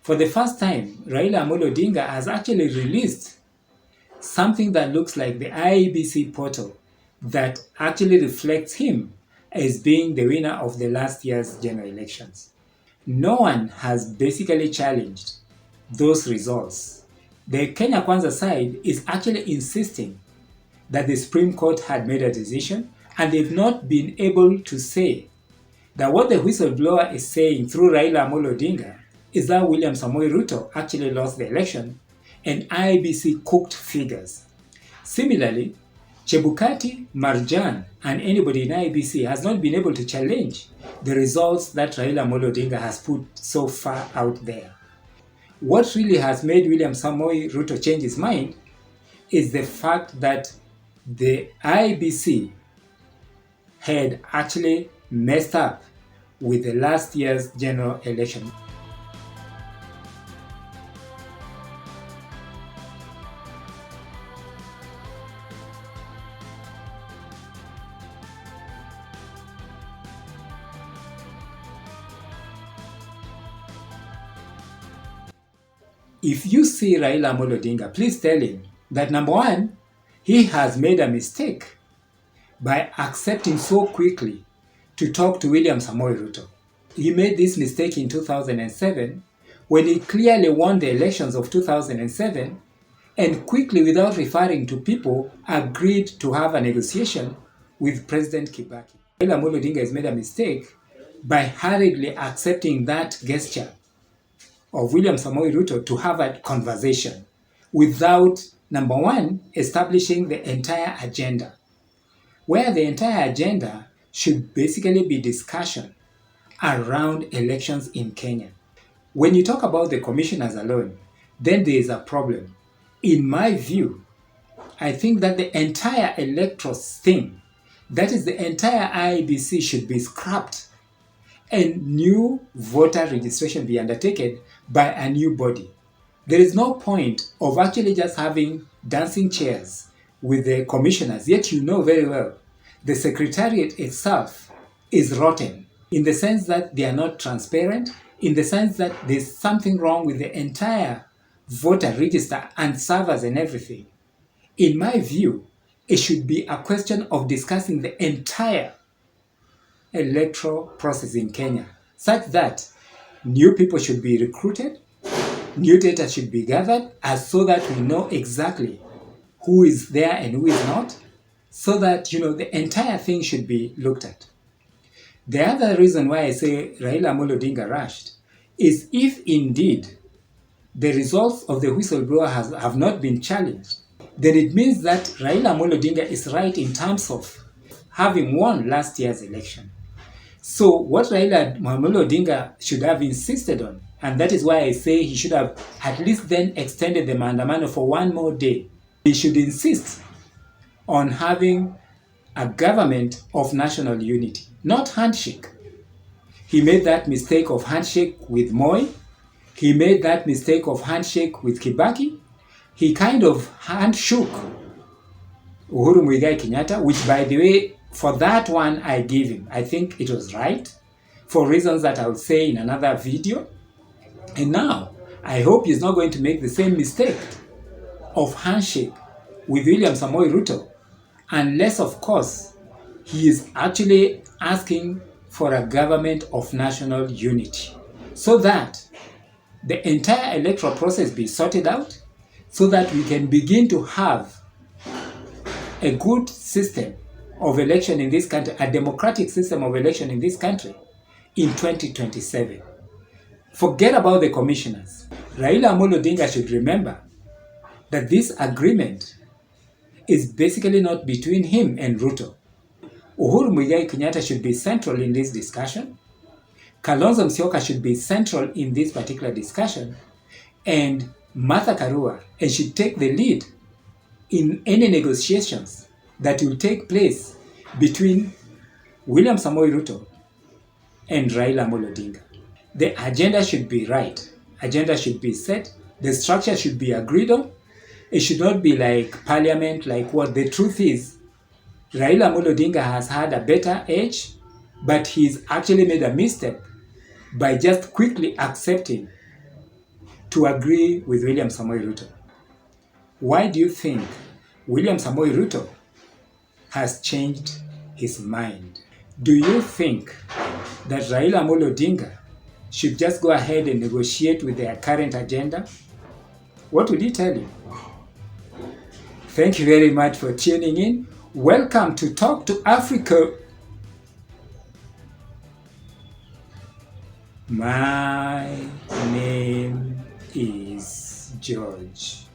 For the first time, Raila Amolo Odinga has actually released something that looks like the IEBC portal that actually reflects him as being the winner of the last year's general elections. No one has basically challenged those results. The Kenya Kwanza side is actually insisting that the Supreme Court had made a decision, and they've not been able to say that what the whistleblower is saying through Raila Amolo Odinga is that William Ruto actually lost the election and IEBC cooked figures. Similarly, Chebukati, Marjan, and anybody in IEBC has not been able to challenge the results that Raila Amolo Odinga has put so far out there. What really has made William Ruto change his mind is the fact that the IEBC had actually messed up with the last year's general election. If you see Raila Amolo Odinga, please tell him that number one, he has made a mistake by accepting so quickly to talk to William Ruto. He made this mistake in 2007 when he clearly won the elections of 2007 and quickly, without referring to people, agreed to have a negotiation with President Kibaki. Raila Amolo Odinga has made a mistake by hurriedly accepting that gesture of William Ruto to have a conversation without, number one, establishing the entire agenda, where the entire agenda should basically be discussion around elections in Kenya. When you talk about the commissioners alone, then there is a problem. In my view, I think that the entire electoral thing, that is the entire IEBC, should be scrapped and new voter registration be undertaken by a new body. There is no point of actually just having dancing chairs with the commissioners, yet you know very well the secretariat itself is rotten in the sense that they are not transparent, in the sense that there's something wrong with the entire voter register and servers and everything. In my view, it should be a question of discussing the entire electoral process in Kenya, such that new people should be recruited, new data should be gathered, as so that we know exactly who is there and who is not, so that the entire thing should be looked at. The other reason why I say Raila Amolo Odinga rushed is if indeed the results of the whistleblower have not been challenged, then it means that Raila Amolo Odinga is right in terms of having won last year's election. So what Raila Amolo Odinga should have insisted on, and that is why I say he should have at least then extended the maandamano for one more day. He should insist on having a government of national unity, not handshake. He made that mistake of handshake with Moi. He made that mistake of handshake with Kibaki. He kind of handshook Uhuru Kenyatta, which, by the way, for that one I give him. I think it was right, for reasons that I will say in another video. And now, I hope he's not going to make the same mistake of handshake with William Ruto, unless, of course, he is actually asking for a government of national unity, so that the entire electoral process be sorted out, so that we can begin to have a good system of election in this country, a democratic system of election in this country in 2027. Forget about the commissioners. Raila Amolo Odinga should remember that this agreement is basically not between him and Ruto. Uhuru Kenyatta should be central in this discussion. Kalonzo should be central in this particular discussion. And Martha Karua should take the lead in any negotiations that will take place between William Ruto and Raila Amolo Odinga. The agenda should be right. Agenda should be set. The structure should be agreed on. It should not be like parliament, like what the truth is. Raila Amolo Odinga has had a better age, but he's actually made a mistake by just quickly accepting to agree with William Samoei Ruto. Why do you think William Samoei Ruto has changed his mind? Do you think that Raila Amolo Odinga should just go ahead and negotiate with their current agenda? What would he tell you? Thank you very much for tuning in. Welcome to Talk to Africa. My name is George.